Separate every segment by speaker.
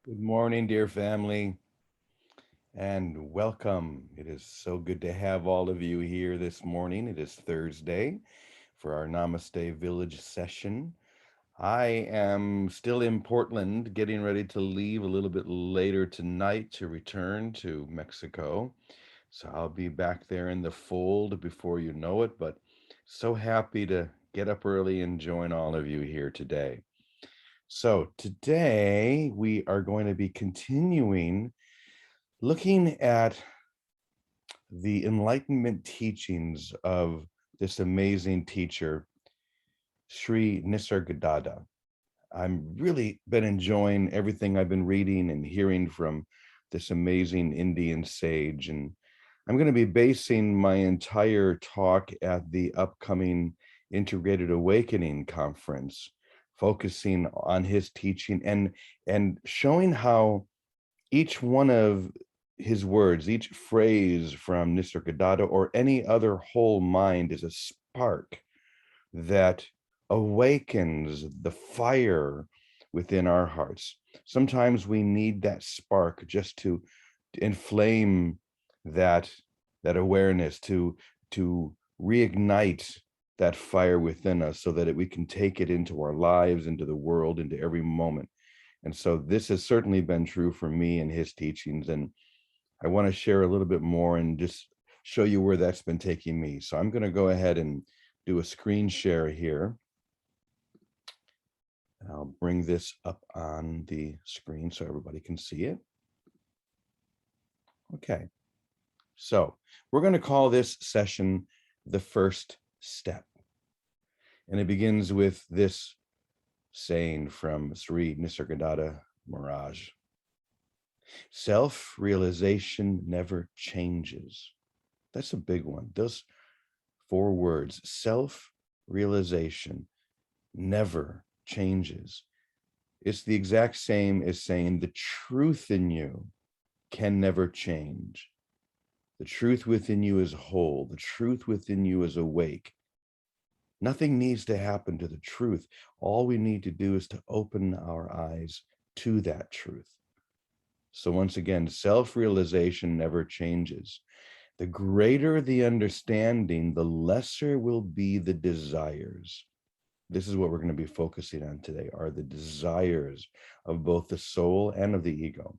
Speaker 1: Good morning, dear family, and welcome. It is so good to have all of you here this morning. It is Thursday for our Namaste Village session. I am still in Portland, getting ready to leave a little bit later tonight to return to Mexico. So I'll be back there in the fold before you know it, but so happy to get up early and join all of you here today. So today we are going to be continuing looking at the Enlightenment teachings of this amazing teacher, Sri Nisargadatta. I'm really been enjoying everything I've been reading and hearing from this amazing Indian sage. And I'm going to be basing my entire talk at the upcoming Integrated Awakening conference, focusing on his teaching and showing how each one of his words, each phrase from Nisargadatta or any other whole mind is a spark that awakens the fire within our hearts. Sometimes we need that spark just to inflame that that awareness, to reignite that fire within us so that we can take it into our lives, into the world, into every moment. And so this has certainly been true for me and his teachings. And I want to share a little bit more and just show you where that's been taking me. So I'm going to go ahead and do a screen share here. And I'll bring this up on the screen so everybody can see it. Okay. So we're going to call this session the first step. And it begins with this saying from Sri Nisargadatta Maharaj. Self-realization never changes. That's a big one. Those four words, self-realization never changes. It's the exact same as saying the truth in you can never change. The truth within you is whole. The truth within you is awake. Nothing needs to happen to the truth. All we need to do is to open our eyes to that truth. So once again, self-realization never changes. The greater the understanding, the lesser will be the desires. This is what we're going to be focusing on today, are the desires of both the soul and of the ego.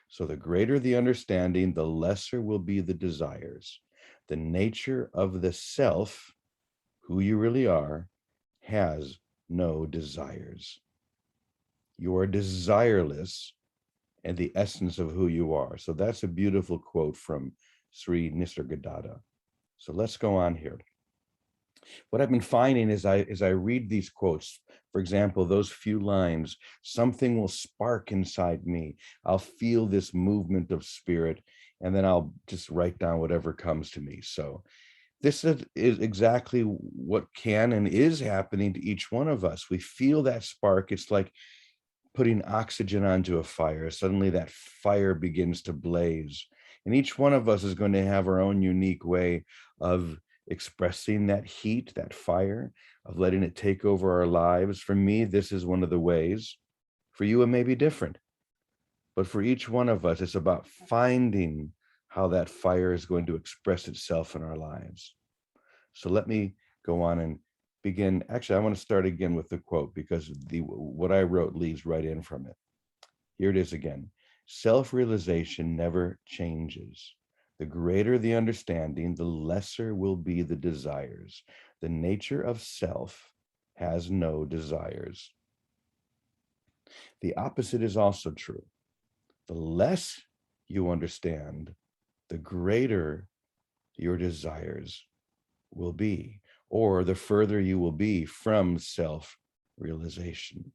Speaker 1: So the greater the understanding, the lesser will be the desires. The nature of the self, who you really are, has no desires. You are desireless and the essence of who you are. So that's a beautiful quote from Sri Nisargadatta. So let's go on here. What I've been finding as I read these quotes, for example, those few lines, something will spark inside me. I'll feel this movement of spirit, and then I'll just write down whatever comes to me. So this is exactly what can and is happening to each one of us. We feel that spark. It's like putting oxygen onto a fire. Suddenly that fire begins to blaze. And each one of us is going to have our own unique way of expressing that heat, that fire, of letting it take over our lives. For me, this is one of the ways. For you, it may be different. But for each one of us, it's about finding how that fire is going to express itself in our lives. So let me go on and begin. Actually, I want to start again with the quote because what I wrote leads right in from it. Here it is again. Self-realization never changes. The greater the understanding, the lesser will be the desires. The nature of self has no desires. The opposite is also true. The less you understand, the greater your desires will be, or the further you will be from self-realization.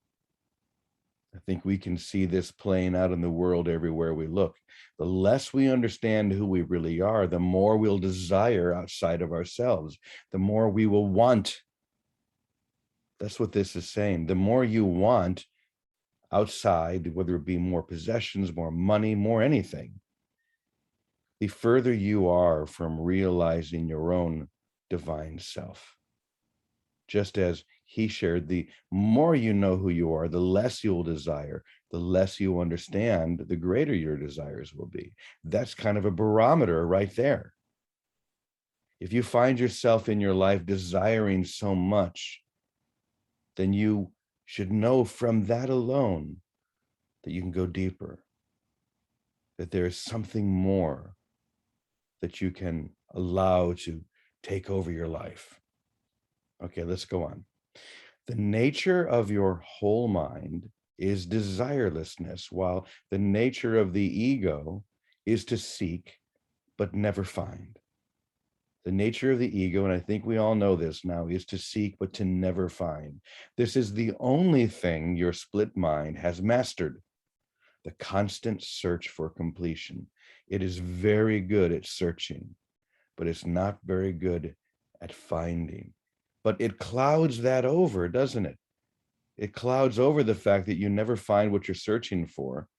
Speaker 1: I think we can see this playing out in the world everywhere we look. The less we understand who we really are, the more we'll desire outside of ourselves, the more we will want. That's what this is saying. The more you want outside, whether it be more possessions, more money, more anything, the further you are from realizing your own divine self. Just as he shared, the more you know who you are, the less you'll desire, the less you understand, the greater your desires will be. That's kind of a barometer right there. If you find yourself in your life desiring so much, then you should know from that alone that you can go deeper, that there is something more that you can allow to take over your life. Okay, let's go on. The nature of your whole mind is desirelessness, while the nature of the ego is to seek but never find. The nature of the ego, and I think we all know this now, is to seek but to never find. This is the only thing your split mind has mastered, the constant search for completion. It is very good at searching, but it's not very good at finding. But it clouds that over, doesn't it? It clouds over the fact that you never find what you're searching for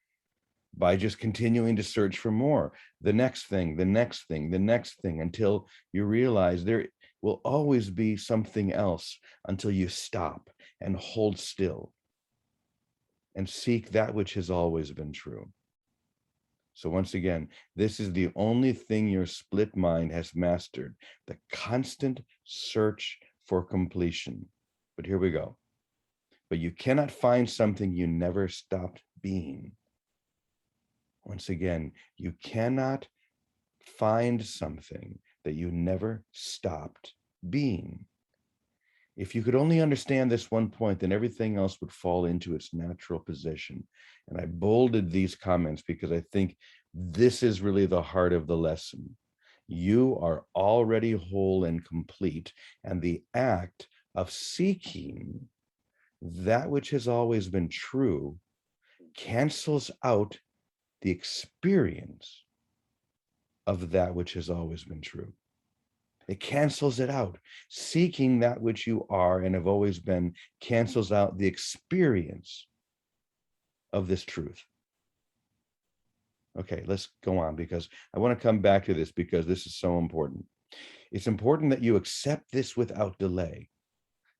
Speaker 1: by just continuing to search for more, the next thing, the next thing, the next thing, until you realize there will always be something else, until you stop and hold still and seek that which has always been true. So once again, this is the only thing your split mind has mastered, the constant search for completion. But here we go. But you cannot find something you never stopped being. Once again, you cannot find something that you never stopped being. If you could only understand this one point, then everything else would fall into its natural position. And I bolded these comments because I think this is really the heart of the lesson. You are already whole and complete, and the act of seeking that which has always been true cancels out the experience of that which has always been true. It cancels it out. Seeking that which you are and have always been cancels out the experience of this truth. Okay, let's go on, because I want to come back to this because this is so important. It's important that you accept this without delay.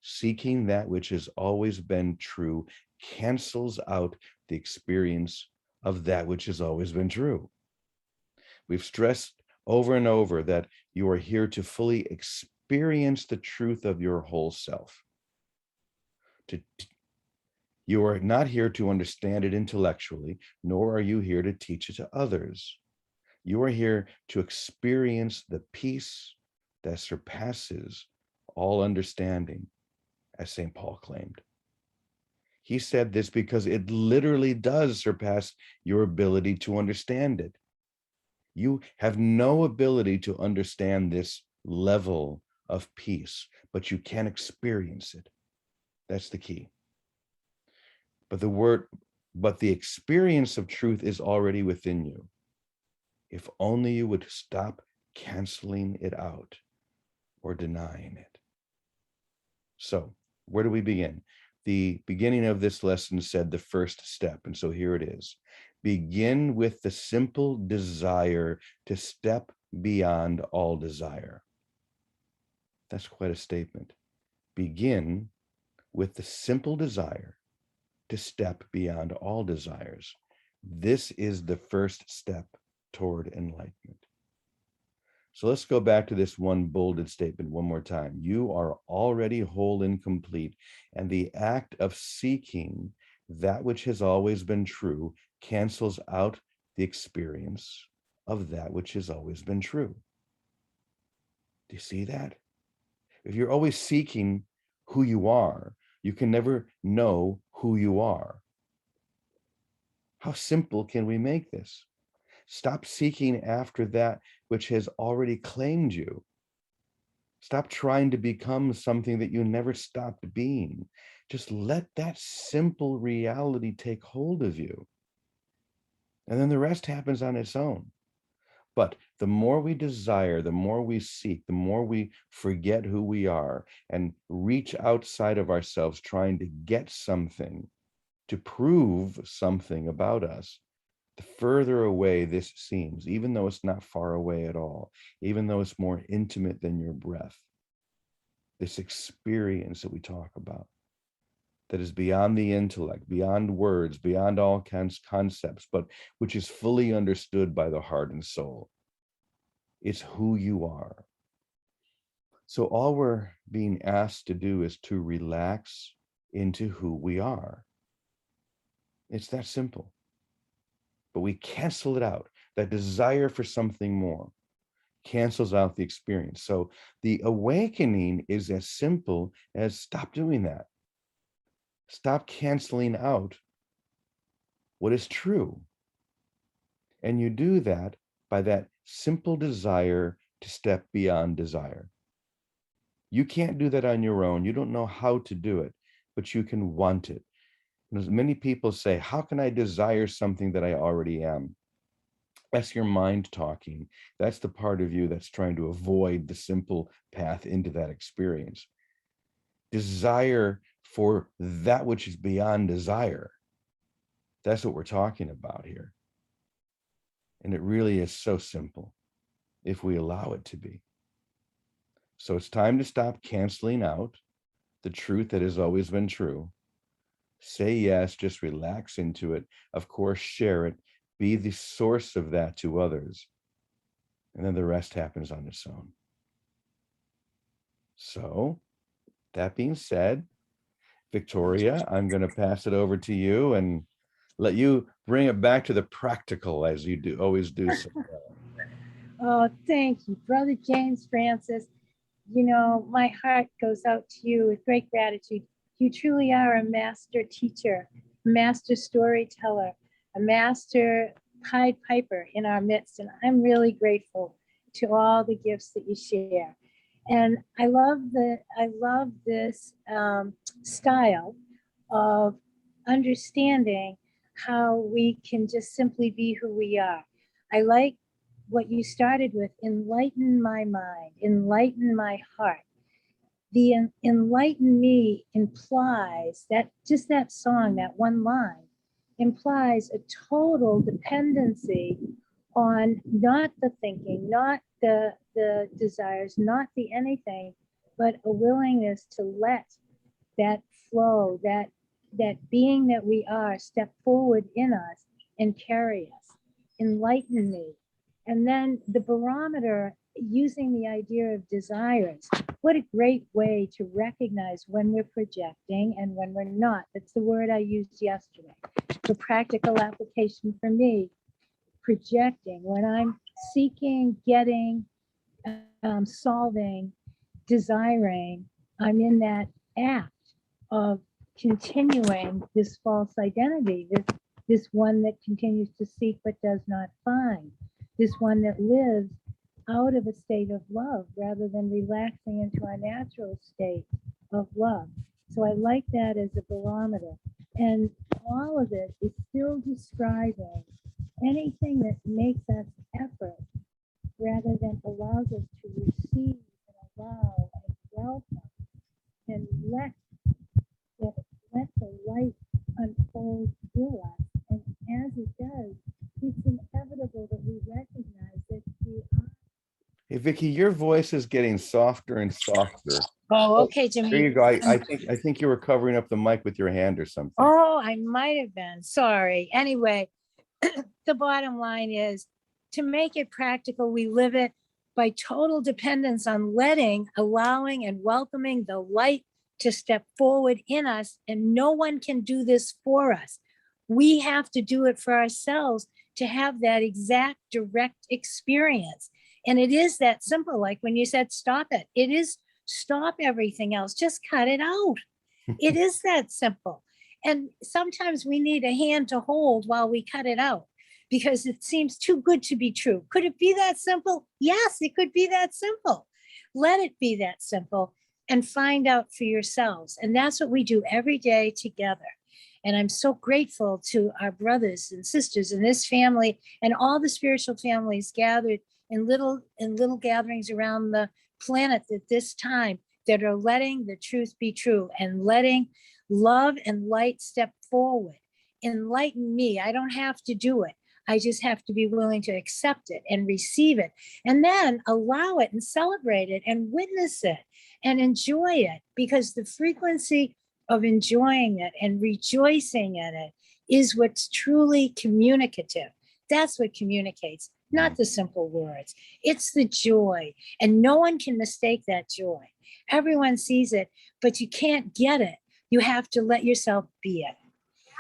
Speaker 1: Seeking that which has always been true cancels out the experience of that which has always been true. We've stressed over and over that you are here to fully experience the truth of your whole self. You are not here to understand it intellectually, nor are you here to teach it to others. You are here to experience the peace that surpasses all understanding, as St. Paul claimed. He said this because it literally does surpass your ability to understand it. You have no ability to understand this level of peace, but you can experience it. That's the key. But the experience of truth is already within you. If only you would stop canceling it out or denying it. So, where do we begin? The beginning of this lesson said the first step, and so here it is. Begin with the simple desire to step beyond all desire. That's quite a statement. Begin with the simple desire to step beyond all desires. This is the first step toward enlightenment. So let's go back to this one bolded statement one more time. You are already whole and complete, and the act of seeking that which has always been true cancels out the experience of that which has always been true. Do you see that? If you're always seeking who you are, you can never know who you are. How simple can we make this? Stop seeking after that which has already claimed you. Stop trying to become something that you never stopped being. Just let that simple reality take hold of you. And then the rest happens on its own. But the more we desire, the more we seek, the more we forget who we are and reach outside of ourselves trying to get something, to prove something about us, the further away this seems, even though it's not far away at all, even though it's more intimate than your breath. this experience that we talk about, that is beyond the intellect, beyond words, beyond all concepts, but which is fully understood by the heart and soul. It's who you are. So all we're being asked to do is to relax into who we are. It's that simple. But we cancel it out. That desire for something more cancels out the experience. So the awakening is as simple as stop doing that. Stop canceling out what is true. And you do that by that simple desire to step beyond desire. You can't do that on your own. You don't know how to do it, but you can want it. And as many people say, how can I desire something that I already am? That's your mind talking. That's the part of you that's trying to avoid the simple path into that experience. Desire for that which is beyond desire. That's what we're talking about here. And it really is so simple if we allow it to be. So it's time to stop canceling out the truth that has always been true. Say yes, just relax into it. Of course, share it. Be the source of that to others. And then the rest happens on its own. So that being said, Victoria, I'm going to pass it over to you and let you bring it back to the practical as you do always do. So
Speaker 2: Oh, thank you, Brother James Francis. You know, my heart goes out to you with great gratitude. You truly are a master teacher, a master storyteller, a master Pied Piper in our midst. And I'm really grateful to all the gifts that you share. And I love this style of understanding how we can just simply be who we are. I like what you started with, enlighten my mind, enlighten my heart. The enlighten me implies that just that song, that one line, implies a total dependency on not the thinking, not the desires, not the anything, but a willingness to let that flow, that being that we are step forward in us and carry us. Enlighten me. And then the barometer, using the idea of desires, what a great way to recognize when we're projecting and when we're not. That's the word I used yesterday. The practical application for me, projecting, when I'm seeking, getting, solving, desiring, I'm in that act of continuing this false identity, this one that continues to seek but does not find, this one that lives out of a state of love rather than relaxing into our natural state of love. So I like that as a barometer. And all of it is still describing anything that makes us effort rather than allows us to receive and allow and welcome and let the light unfold through us. And as it does, it's inevitable that we recognize that we are.
Speaker 1: hey, Vicky, your voice is getting softer and softer.
Speaker 2: Oh, okay,
Speaker 1: There
Speaker 2: Jimmy.
Speaker 1: you go. I think you were covering up the mic with your hand or something.
Speaker 2: Oh, I might have been. Sorry. Anyway, the bottom line is to make it practical, we live it by total dependence on letting, allowing, and welcoming the light to step forward in us. And no one can do this for us. We have to do it for ourselves to have that exact direct experience. And it is that simple. Like when you said, stop it, it is stop everything else, just cut it out. It is that simple. And sometimes we need a hand to hold while we cut it out because it seems too good to be true. Could it be that simple? Yes, it could be that simple. Let it be that simple and find out for yourselves. And that's what we do every day together. And I'm so grateful to our brothers and sisters in this family and all the spiritual families gathered in little gatherings around the planet at this time that are letting the truth be true and letting love and light step forward. Enlighten me. I don't have to do it. I just have to be willing to accept it and receive it, and then allow it and celebrate it and witness it and enjoy it, because the frequency of enjoying it and rejoicing in it is what's truly communicative. That's what communicates, not the simple words. It's the joy, and no one can mistake that joy. Everyone sees it, but you can't get it. You have to let yourself be it.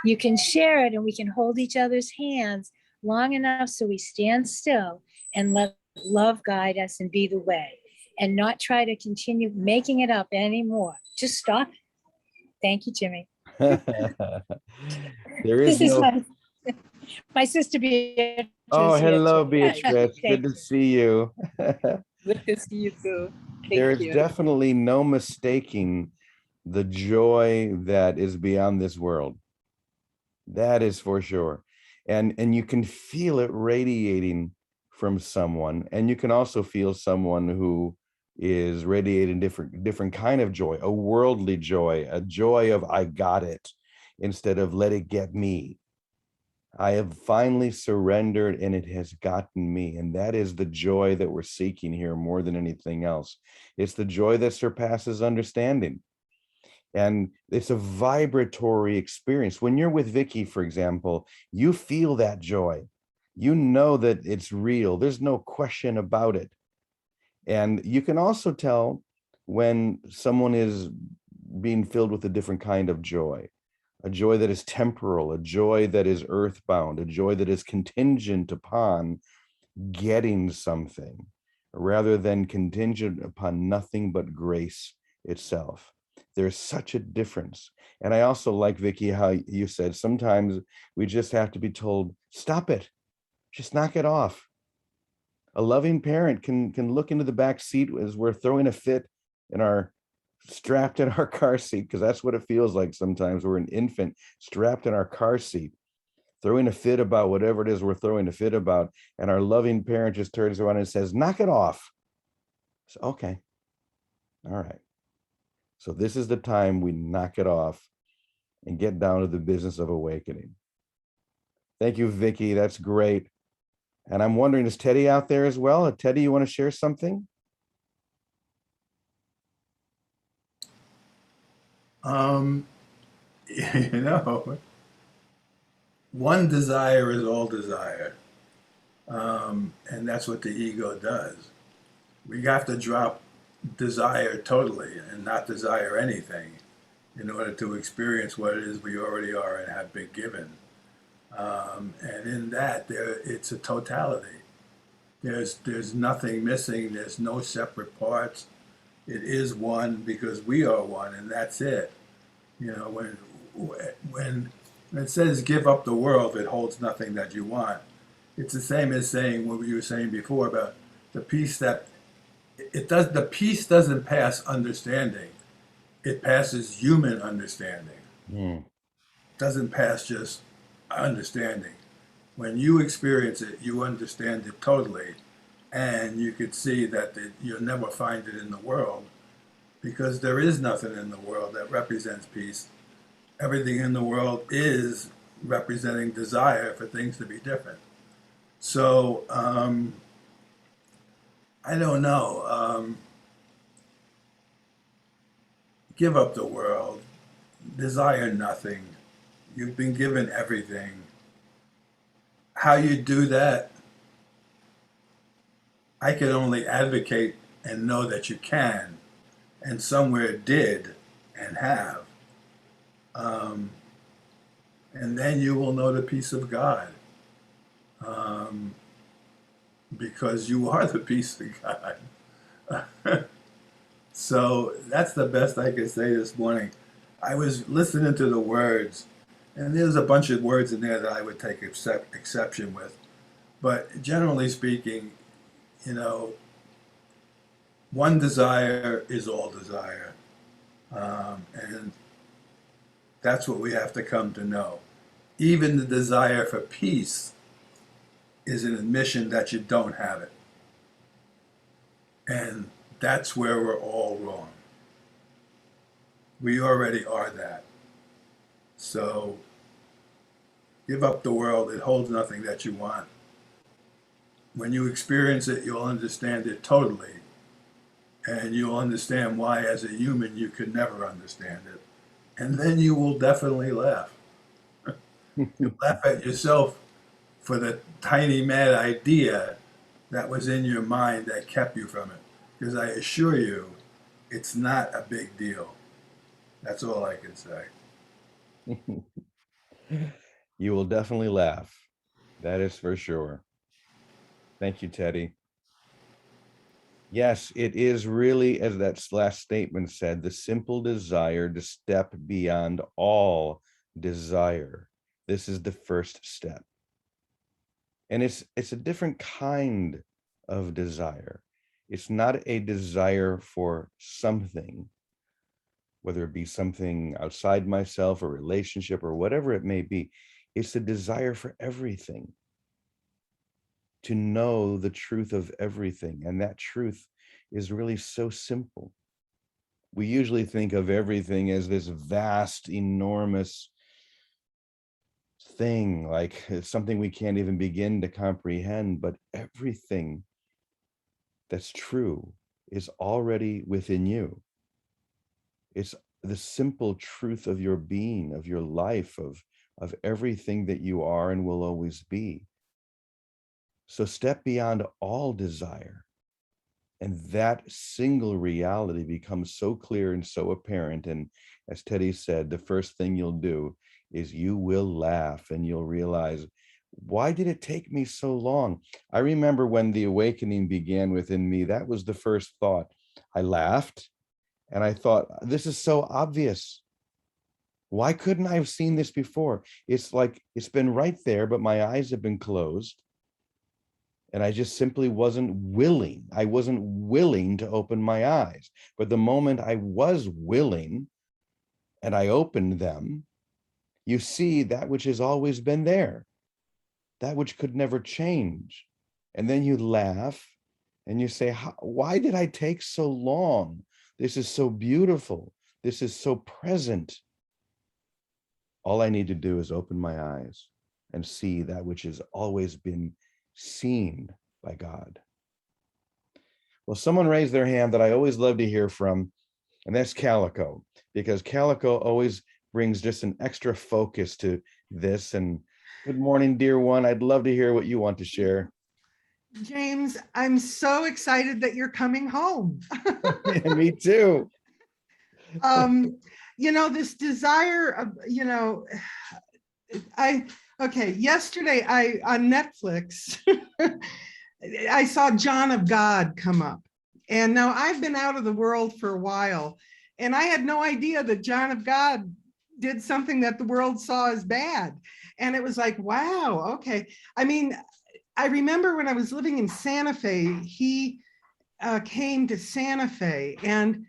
Speaker 2: You can share it, and we can hold each other's hands long enough so we stand still and let love guide us and be the way, and not try to continue making it up anymore. Just stop it. Thank you, Jimmy.
Speaker 1: There is
Speaker 2: This is
Speaker 1: no.
Speaker 2: my sister Beatrice.
Speaker 1: Oh, hello,
Speaker 2: here, too.
Speaker 1: Beatrice. Good to see you.
Speaker 3: Good to see you too.
Speaker 1: There
Speaker 3: Thank
Speaker 1: is
Speaker 3: you.
Speaker 1: definitely no mistaking the joy that is beyond this world. That is for sure. And you can feel it radiating from someone, and you can also feel someone who is radiating different kind of joy, a worldly joy, a joy of I got it instead of let it get me. I have finally surrendered and it has gotten me. And that is the joy that we're seeking here more than anything else. It's the joy that surpasses understanding. And it's a vibratory experience. When you're with Vicky, for example, you feel that joy. You know that it's real. There's no question about it. And you can also tell when someone is being filled with a different kind of joy, a joy that is temporal, a joy that is earthbound, a joy that is contingent upon getting something rather than contingent upon nothing but grace itself. There's such a difference. And I also like, Vicky, how you said sometimes we just have to be told, stop it, just knock it off. A loving parent can look into the back seat as we're throwing a fit in our strapped in our car seat, because that's what it feels like sometimes. We're an infant strapped in our car seat, throwing a fit about whatever it is we're throwing a fit about, and our loving parent just turns around and says, knock it off. So, okay, all right. So this is the time we knock it off and get down to the business of awakening. Thank you, Vicky. That's great. And I'm wondering, is Teddy out there as well? Teddy, you want to share something?
Speaker 4: You know, one desire is all desire. And that's what the ego does. We have to drop desire totally and not desire anything in order to experience what it is we already are and have been given. And in that, it's a totality. There's nothing missing. There's no separate parts. It is one because we are one, and that's it. You know, when it says give up the world, it holds nothing that you want. It's the same as saying what you were saying before about the peace that it does. The peace doesn't pass understanding; it passes human understanding.
Speaker 1: Mm.
Speaker 4: It doesn't pass just understanding. When you experience it, you understand it totally, and you could see that you'll never find it in the world because there is nothing in the world that represents peace. Everything in the world is representing desire for things to be different. So, I don't know. Give up the world. Desire nothing. You've been given everything. How you do that, I can only advocate and know that you can, and somewhere did and have. And then you will know the peace of God. Because you are the peace of God. So that's the best I can say this morning. I was listening to the words, and there's a bunch of words in there that I would take exception with. But generally speaking, you know, one desire is all desire. And that's what we have to come to know. Even the desire for peace is an admission that you don't have it. And that's where we're all wrong. We already are that. So Give up the world. It holds nothing that you want. When you experience it, you'll understand it totally. And you'll understand why, as a human, you could never understand it. And then you will definitely laugh. You'll laugh at yourself for the tiny mad idea that was in your mind that kept you from it. Because I assure you, it's not a big deal. That's all I can say.
Speaker 1: You will definitely laugh. That is for sure. Thank you, Teddy. Yes, it is really, as that last statement said, the simple desire to step beyond all desire. This is the first step. And it's a different kind of desire. It's not a desire for something, whether it be something outside myself, a relationship, or whatever it may be. It's a desire for everything, to know the truth of everything. And that truth is really so simple. We usually think of everything as this vast, enormous thing, like it's something we can't even begin to comprehend, but everything that's true is already within you. It's the simple truth of your being, of your life, of everything that you are and will always be. So step beyond all desire. And that single reality becomes so clear and so apparent. And as Teddy said, the first thing you'll do is you will laugh and you'll realize, why did it take me so long? I remember when the awakening began within me, that was the first thought. I laughed and I thought, this is so obvious. Why couldn't I have seen this before? It's like, it's been right there, but my eyes have been closed. And I just simply wasn't willing. I wasn't willing to open my eyes. But the moment I was willing and I opened them, you see that which has always been there, that which could never change. And then you laugh and you say, why did I take so long? This is so beautiful. This is so present. All I need to do is open my eyes and see that which has always been seen by God. Well, someone raised their hand that I always love to hear from, and that's Calico, because Calico always brings just an extra focus to this. And good morning, dear one. I'd love to hear what you want to share.
Speaker 5: James, I'm so excited that you're coming home.
Speaker 1: Yeah, me too.
Speaker 5: This desire of, yesterday on Netflix, I saw John of God come up. And now I've been out of the world for a while, and I had no idea that John of God did something that the world saw as bad. And it was like, wow, okay. I mean, I remember when I was living in Santa Fe, he came to Santa Fe, and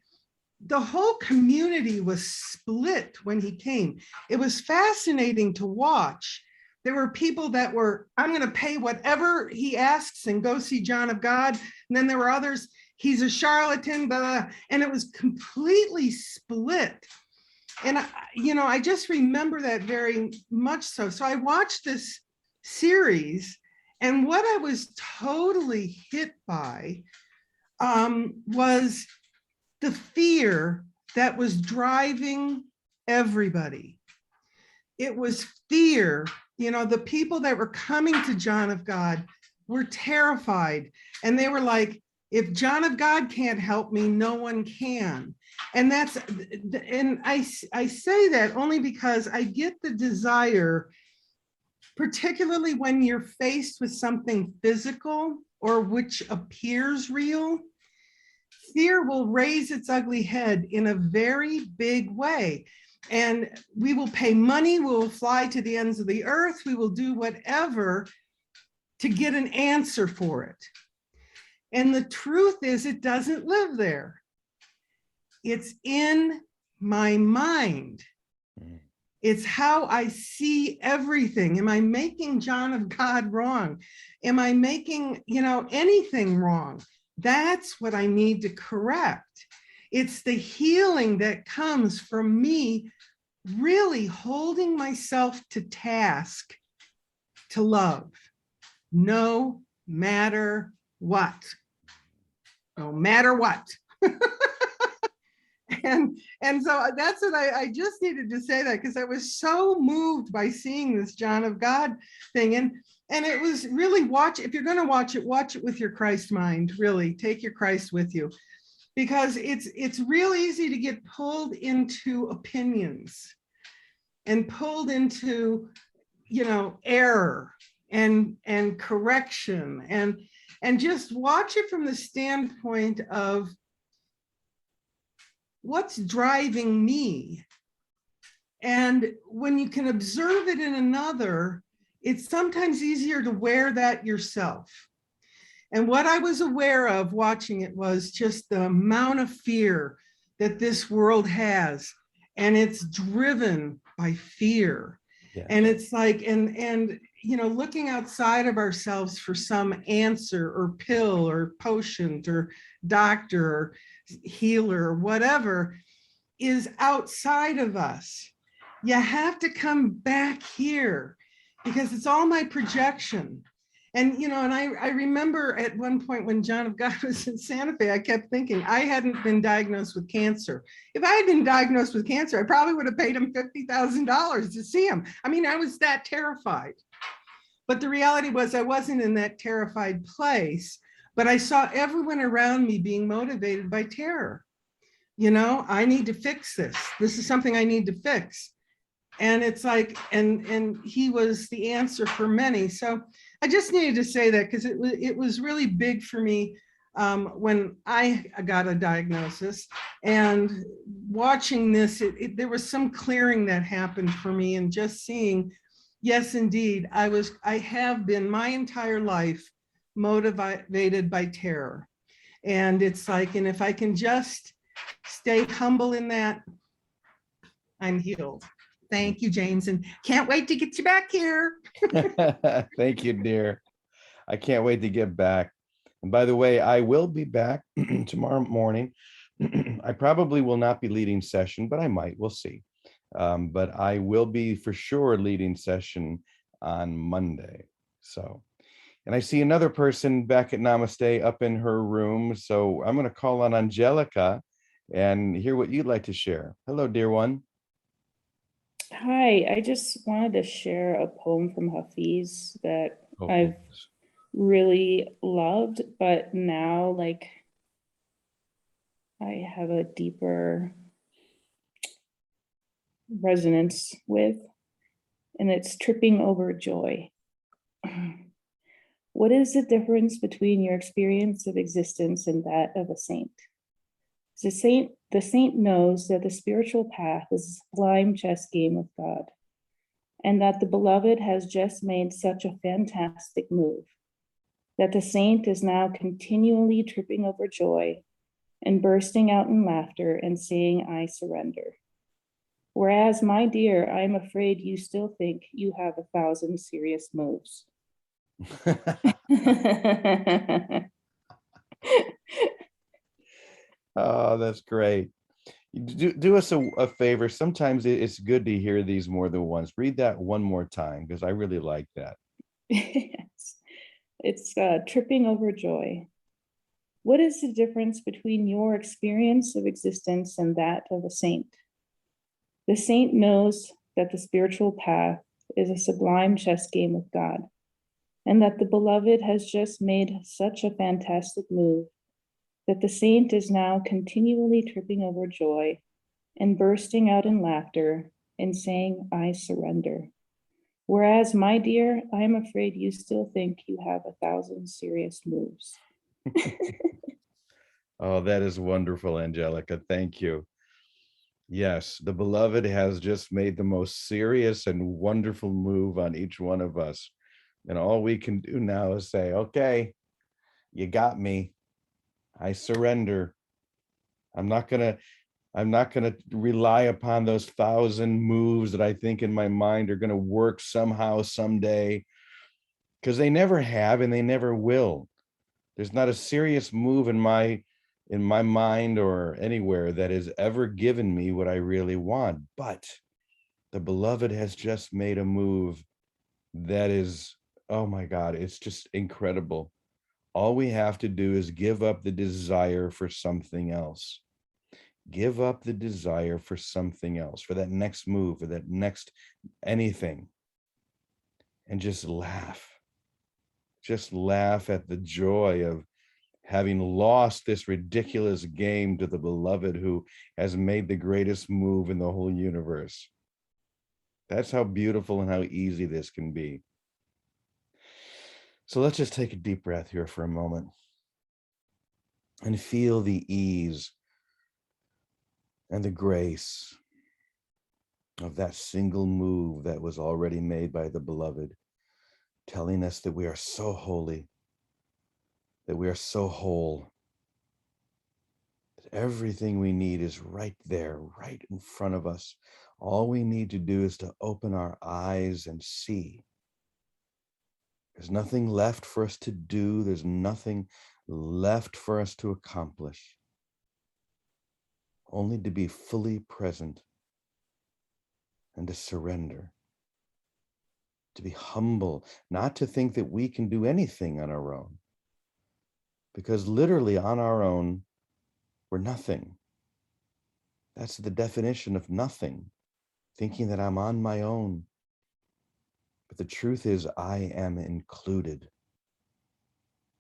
Speaker 5: the whole community was split when he came. It was fascinating to watch. There were people that were, I'm going to pay whatever he asks and go see John of God. And then there were others, he's a charlatan, blah, blah, and it was completely split. And, I just remember that very much so. So I watched this series, and what I was totally hit by was the fear that was driving everybody. It was fear. The people that were coming to John of God were terrified. And they were like, if John of God can't help me, no one can. And I say that only because I get the desire, particularly when you're faced with something physical or which appears real, fear will raise its ugly head in a very big way. And we will pay money, we will fly to the ends of the earth, we will do whatever to get an answer for it. And the truth is, it doesn't live there. It's in my mind. It's how I see everything. Am I making John of God wrong? Am I making, anything wrong? That's what I need to correct. It's the healing that comes from me really holding myself to task to love, no matter what. No matter what. And so that's what I just needed to say that, because I was so moved by seeing this John of God thing. And it was really, if you're going to watch it with your Christ mind. Really take your Christ with you, because it's real easy to get pulled into opinions and pulled into, error and correction, and just watch it from the standpoint of what's driving me. And when you can observe it in another, it's sometimes easier to wear that yourself. And what I was aware of watching it was just the amount of fear that this world has. And it's driven by fear. Yeah. And it's like, and looking outside of ourselves for some answer or pill or potion or doctor or healer or whatever is outside of us. You have to come back here, because it's all my projection. And, and I remember at one point when John of God was in Santa Fe, I kept thinking I hadn't been diagnosed with cancer. If I had been diagnosed with cancer, I probably would have paid him $50,000 to see him. I mean, I was that terrified. But the reality was I wasn't in that terrified place, but I saw everyone around me being motivated by terror. I need to fix this. This is something I need to fix. And it's like, and he was the answer for many. So I just needed to say that, because it was really big for me when I got a diagnosis, and watching this, there was some clearing that happened for me, and just seeing, yes, indeed, I have been my entire life motivated by terror. And it's like, and if I can just stay humble in that, I'm healed. Thank you, James, and can't wait to get you back here.
Speaker 1: Thank you, dear. I can't wait to get back. And by the way, I will be back tomorrow morning. I probably will not be leading session, but I might. We'll see. But I will be for sure leading session on Monday. So, and I see another person back at Namaste up in her room. So I'm going to call on Angelica and hear what you'd like to share. Hello, dear one.
Speaker 3: Hi, I just wanted to share a poem from Hafiz that I've really loved, but now I have a deeper resonance with, and it's Tripping Over Joy. What is the difference between your experience of existence and that of a saint? The saint knows that the spiritual path is a sublime chess game with God, and that the beloved has just made such a fantastic move, that the saint is now continually tripping over joy and bursting out in laughter and saying, I surrender. Whereas, my dear, I'm afraid you still think you have 1,000 serious moves.
Speaker 1: Oh, that's great. Do us a favor. Sometimes it's good to hear these more than once. Read that one more time, because I really like that.
Speaker 3: Yes. It's Tripping Over Joy. What is the difference between your experience of existence and that of a saint? The saint knows that the spiritual path is a sublime chess game with God, and that the beloved has just made such a fantastic move, that the saint is now continually tripping over joy and bursting out in laughter and saying, I surrender. Whereas, my dear, I am afraid you still think you have 1,000 serious moves.
Speaker 1: Oh, that is wonderful, Angelica. Thank you. Yes, the beloved has just made the most serious and wonderful move on each one of us. And all we can do now is say, okay, you got me. I surrender. I'm not gonna rely upon those 1,000 moves that I think in my mind are gonna work somehow, someday, because they never have and they never will. There's not a serious move in my mind or anywhere that has ever given me what I really want. But the beloved has just made a move that is, oh my God, it's just incredible. All we have to do is give up the desire for something else. Give up the desire for something else, for that next move, for that next anything, and just laugh. Just laugh at the joy of having lost this ridiculous game to the beloved who has made the greatest move in the whole universe. That's how beautiful and how easy this can be. So let's just take a deep breath here for a moment and feel the ease and the grace of that single move that was already made by the beloved, telling us that we are so holy, that we are so whole, that everything we need is right there, right in front of us. All we need to do is to open our eyes and see. There's nothing left for us to do. There's nothing left for us to accomplish. Only to be fully present and to surrender, to be humble, not to think that we can do anything on our own. Because literally on our own, we're nothing. That's the definition of nothing, thinking that I'm on my own. But the truth is, I am included.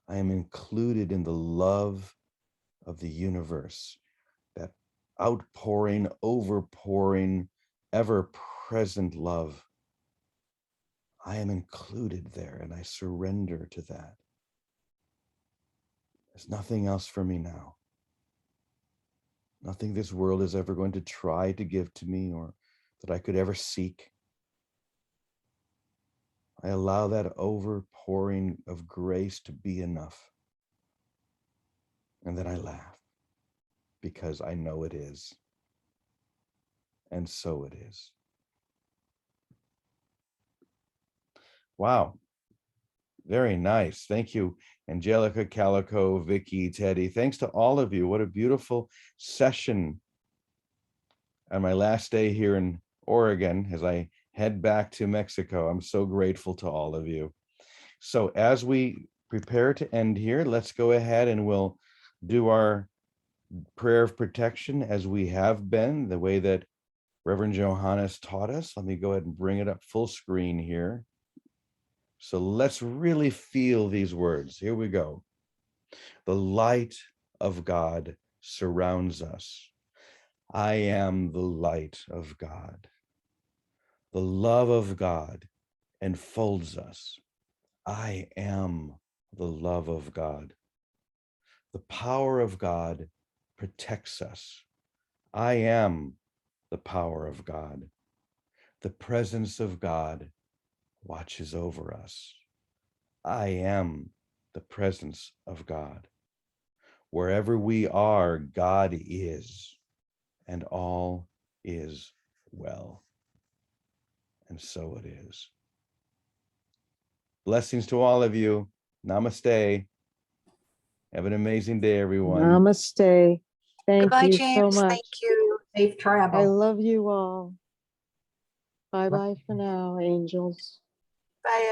Speaker 1: I am included in the love of the universe, that outpouring, overpouring, ever-present love. I am included there, and I surrender to that. There's nothing else for me now. Nothing this world is ever going to try to give to me or that I could ever seek. I allow that overpouring of grace to be enough. And then I laugh because I know it is. And so it is. Wow. Very nice. Thank you, Angelica, Calico, Vicky, Teddy. Thanks to all of you. What a beautiful session on my last day here in Oregon as I head back to Mexico. I'm so grateful to all of you. So as we prepare to end here, let's go ahead and we'll do our prayer of protection as we have been, the way that Reverend Johannes taught us. Let me go ahead and bring it up full screen here. So let's really feel these words. Here we go. The light of God surrounds us. I am the light of God. The love of God enfolds us. I am the love of God. The power of God protects us. I am the power of God. The presence of God watches over us. I am the presence of God. Wherever we are, God is, and all is well. And so it is. Blessings to all of you. Namaste. Have an amazing day, everyone.
Speaker 6: Namaste. Thank
Speaker 7: Goodbye,
Speaker 6: you
Speaker 7: James.
Speaker 6: so much.
Speaker 7: Thank you. Safe
Speaker 6: I
Speaker 7: travel.
Speaker 6: love you all. Bye-bye for now, angels.
Speaker 7: Bye.